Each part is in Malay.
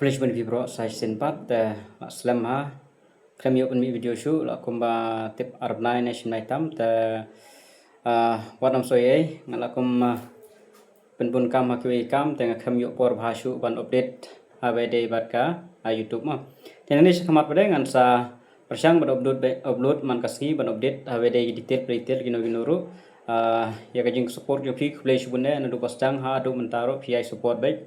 Flashman vibro sai senpat aslam ha kami open mi video show la kumba tip arbnai nation item wadam soye ngala kum penpun kam hakwi kam tengah kami por bhasu ban update awede batka YouTube ma tenani sekamat pada ngan sa persang ban upload man kasi ban update awede detail gino ya kajing support yo phi flash bunne anu pastang ha adu mentaro pi support baik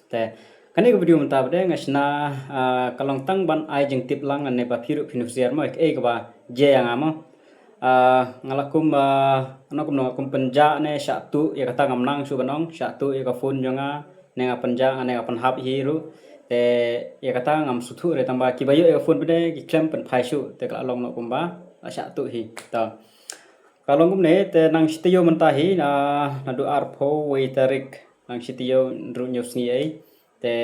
te kani ko video menta bade ngasna kalong tang ban ai jeng tip lang ane ba phiru phinusiar ma ke ba je yang ama ngalakum anakum no kum penja ne satu ya kata ngamnang su banong satu ya ka phone jonga ne nga penja ane apan hap hiru te ya kata ngam suthu re tamba ki bayo ya phone bade ki klem pen phai su te ka long no kumba satu hi ta kalong kum ne te nang sitio mentahi na do arpho we tarik nang sitio ru nyus ngi ai te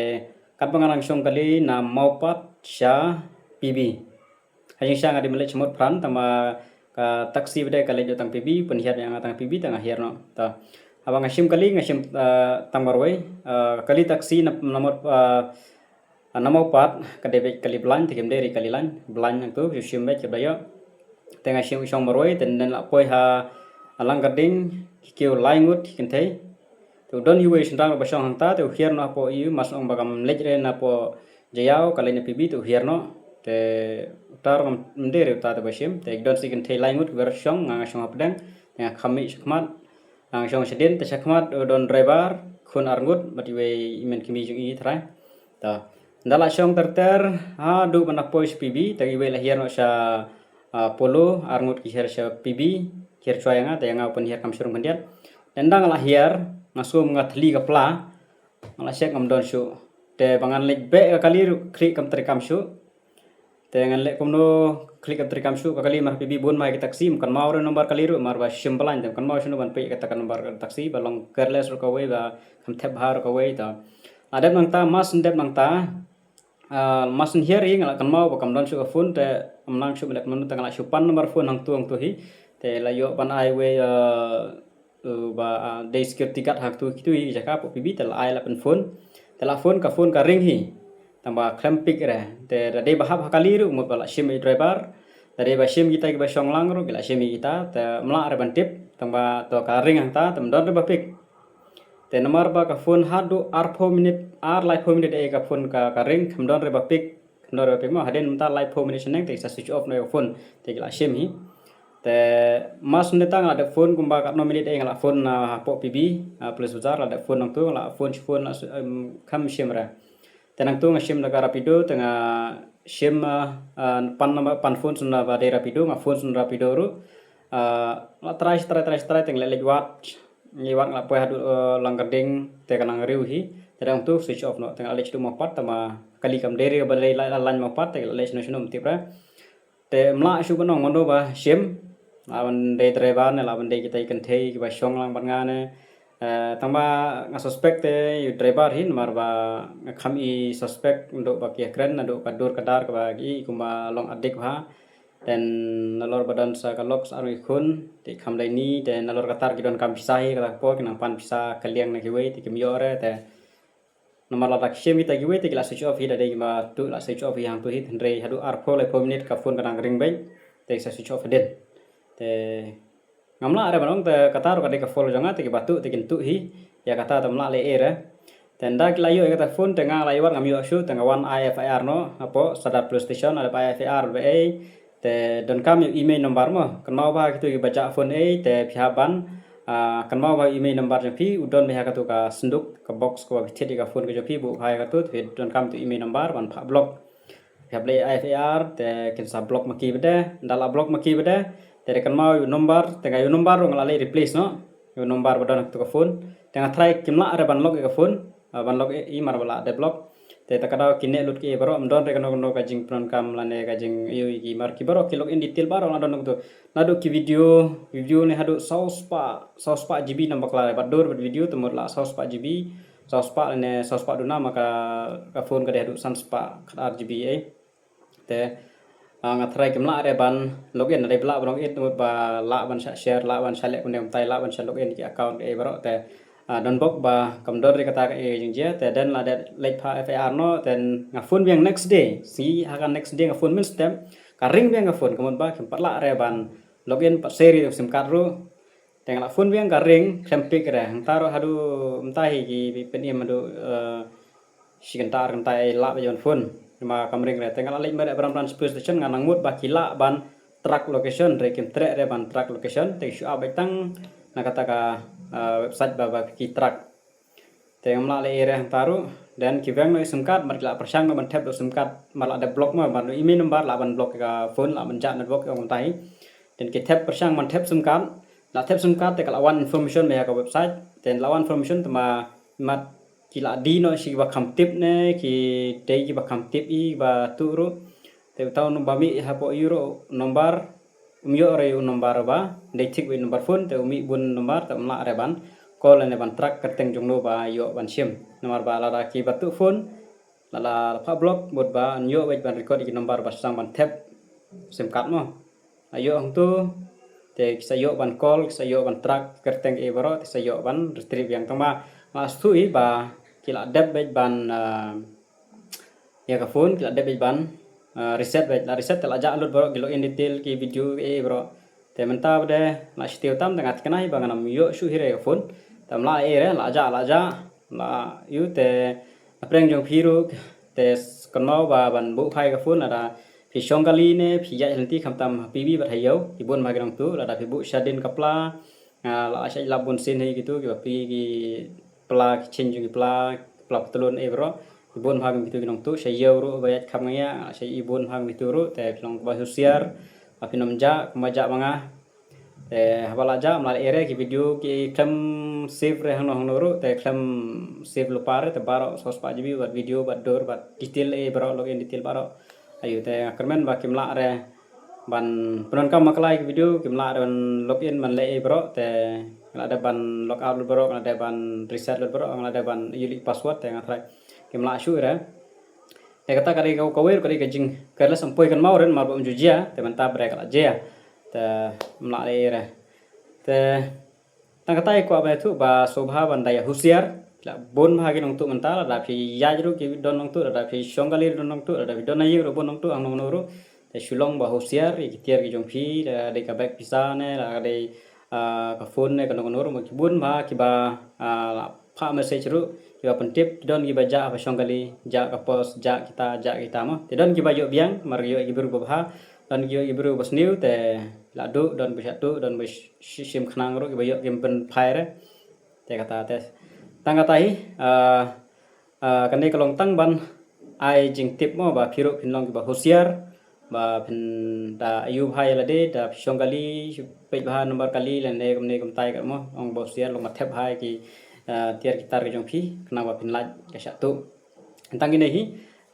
kat pangarang song kali na maupat sya PB hanya sang adi melek semut pran tama ka taksi bede kali jotang PB penhiat yang atang PB tengah hiar no ta abang ngasim kali ngasim tangwarwai kali taksi nomor namaupat kadebe kali belan tikem dari kali lan belan yang tu yusim bet kebayo tengah sim song marwai dan la poi ha alang gading kiu laingut kentai tu don hiwe sendang basang hangta tu hiar no po iu mas ong bagam lejre na po jayau kali ni PB tu hiar no te utar mendere utar te basim te don sigen te laingut bersong ngang song apdang ya kami sakmat ngang song sedin te sakmat don driver kun arngut batiwe imen kimi jung i trai ta ndala song terter ha du manapoi PB te iwe la hiar no sa polo arngut ki hiar sa PB hiar choyanga te nga open hiar kam surung kandiat tendang la hiar masuk ngathli kapla ngala sek ngam don shu te bangan lek be kali klik kam terikam shu te ngan lek kumno klik kam terikam shu kali mar PB bon mai taksi kan mau re nomor kali ru mar ba simbalan kan mau shu ban pe kata nomor taksi balong kerles ru ka we ba kam thep har ka we ta adep nang ta mas ndep nang ta mas hier hi ngala kan mau ba kam don shu phone te amnang shu lek mun tangala shu pan nomor phone hang tuang tu hi te la yo pan ai we ba day security card hak tu kitu hi jaka po PB tel ai la pen phone telefon ka phone ka ring hi tamba klempik re te rade bahap hakali ru mo bala sim driver dari ba sim kita ke ba songlang ru gila sim kita te mla re ban tip tamba to ka ring hang ta tem don ba pik te nomor ba ka phone hadu ar 4 minute ar live 4 minute e ka phone ka ring kham don re ba pik don re pik mo haden mta live 4 minute seneng te sa switch off no phone te gila sim hi te mas netang ada phone kumba kat no minute ngala phone na po PB plus bazar ada phone nang tu ngala phone kham sim ra te nang tu ngasim da rapido tengah sim pan phone sunna ba de rapido nga phone sun rapido ru la try teng lek wat ni wat la poi hadu langgading te kanang riu hi te nang tu switch off no tengah lek tu mapat tama kali kam dere ba le lan mapat te lek no tipra te mla su banong mondo ba sim lawan de driver ne lawan de kita ikan thei ki ba song lang ban ngane tamba nga suspect te yu driver hin mar ba khami suspect untuk ba ki kren ndo kadur kadar ka bagi kuma long adik ha dan nalor badan sa kalok aru ikun ti kham dai ni dan nalor katar ki don kam pisai ka po ki nang pan pisa kaliang na ki we ti kim yore te nomor la sim kita ki we ti la switch off hi da de ma tu la switch off yang tu hi andre hadu arpho le 4 minute ka phone kanang ring bai te sa switch off den te ngamla are banong te kata ro ka follow jonga te batu te kintu hi ya kata tamla le era tenda kilayo kata phone te ngang laiwat ngam yo su te ngawan IFIR no apo sadar plus station ada IFIR be te don kam email number mo kan mau ba kitu ki baca phone te phaban kan mau ba email number jang phi udon me ka tu ka senduk ka box ko bi ka phone ko jo phi bu hai ka tu don kam tu email number ban pha block phable IFIR te kin sa block maki bede dala block maki bede dari kan mau nomor tengah nomor ngalale replace no nomor badon to phone tengah try kimla ada ban log ke phone ban log i mar bala de block te takada kine lut ki baro amdon re kano ka jing pron kam lane ka jing yu ki mar ki baro ki log in detail baro adon to nadu ki video ne hadu sauspa GB nambah kala badur video temur la sauspa GB sauspa ne sauspa duna maka ka phone ka de hadu sanspa khar GB te ngatrai kemla are ban login ada bla login ba la ban share la ban share kun dem tai la ban share login ki account e baro te don bok ba kamdor de kata ke jing je te den la de late pa FAR no ten ngafun biang next day si hakan next day ngafun min step karing biang ngafun kemun ba kem patla re ban login pat seri sim card ru teng la fun biang karing klempik re taro hadu mtai ki pen im adu si kentar kentai la ba jon fun ma kamring re teng la lek mere bram plan station nganang mut ba kila ban track location re kem tre re ban track location te shu abetang na kata ka website baba ki track te amla le ere taru dan ki bang no sim card mar la persang no ban tap do sim card mar ada block ma ban email number la ban block ka phone la ban ja network ong tai dan ki tap persang man tap sim card la tap sim card te kala one information me ka website dan lawan information tama mat ki la di no si ba kam tip ne ki te ki ba kam tip i ba turu te taw no ba mi ha po euro number umyo re number ba de tik wi number phone te umi bun number te mla re ban call ne ban track kerteng jongno ba yo ban sim nomor ba la ki batu phone la pa block bot ba nyo wait ban record ki number ba sang ban tap sim card mo ayo ang tu te sayo ban call sayo ban track kerteng e baro sayo ban retrieve yang tama masui ba kila deb ban ya ka phone kila deb ban reset la reset la ja alur baro gilo in detail ki video e baro te menta de la stiu tam dengan kenai banganam yo su hire ka phone tam la e re la ja la yu te apreng jong phiru te kono ba ban bu phai ka phone ada phi songkali ne phi ya henti kham tam pb bat hayo ibon ma grang tu la da phi bu shadin kapla la asai labun sin he gitu ki pi ki pla change ki pla telun e bro ibon ma gitu grang tu sayo ru bayat kham ya sai ibon ma gitu ru te long ba husiar api nomja kemaja manga habala ja mal ere ki video ki klem save re hano honoro te klem save lo pare te baro sos pa jibi bat video bat dor bat detail e baro login detail baro ayu te kermen ba kimla re ban penon kam maklai ki video kimla re ban login man le e baro te ada ban log out baro ada ban reset baro ada ban unique password te ngatrai kimla shu re te kata kari kau kawir kari kajing kala sampoi kan mau ren mar bom jujia te manta bre kala jia te mla le re te tang kata ko ba tu ba sobha bandaya husiar la bon bhagi nong tu manta la phi yajru ki don nong tu la phi songgali don nong tu la phi don ayi ro bon nong tu ang nong ro te shulong ba husiar ki tiar ki jong phi de ka bek pisa ne la de ka phone ne ka nong ro mo ki bon ba ki ba la pha message ru ki ba pentip don ki ba ja ba songgali ja ka post ja kita mo te don ki ba yo biang mar yo ki beru ba don ki yo ki beru bas new te la do don bisa tu don bis sim khnang ro ki ba yo kim pen phai re te kata te tang kata hi kan ni kalong tang ban ai jing tip mo ba phiru phinlong ki ba husiar ba phin da ayu bhai la de da songgali pe ba number kali le ne kum tai ka mo ong ba husiar lo ma thep hai ki tiar gitar ke jong phi kena ba phin laj ka satu tang ini hi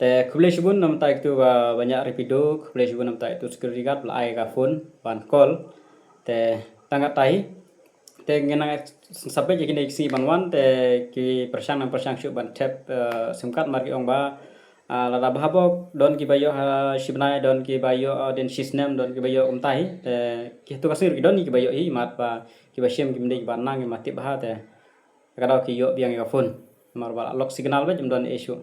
te khuble shibun nam tai tu banyak rapido khuble shibun nam tai tu security guard la ai ka phone ban call te tang kata hi te ngena sampai jadi si banwan te ki persang syu ban tap sim card mar ki ong ba la da bhabok don ki bayo shibnai don ki bayo den system don ki bayo tai te ki tu kasir ki don ki bayo hi mat ba ki ba shem ki mende ki ba nang ki mati ba te kadau ki yo biang ka phone mar ba lock signal ba jum don issue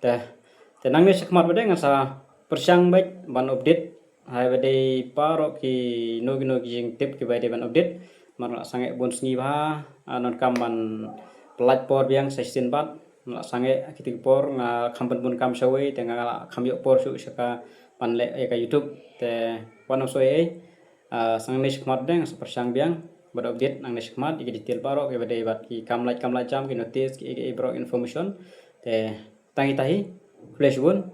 te nang ne sakmat bade ngasa persang baik ban update hai bade paro ki nogi jing tip ki bade ban update mar sange bon sngi ba non kam ban pelat por biang session bat sange kitik por nga kampen bun kam sawe te nga kam yo por su saka pan le ka youtube te wan so sang ne sakmat deng persang biang bad update nang ne sakmat ki detail paro ki bade bat ki kam like jam ki notice ki bro information te tangi tahi flash bun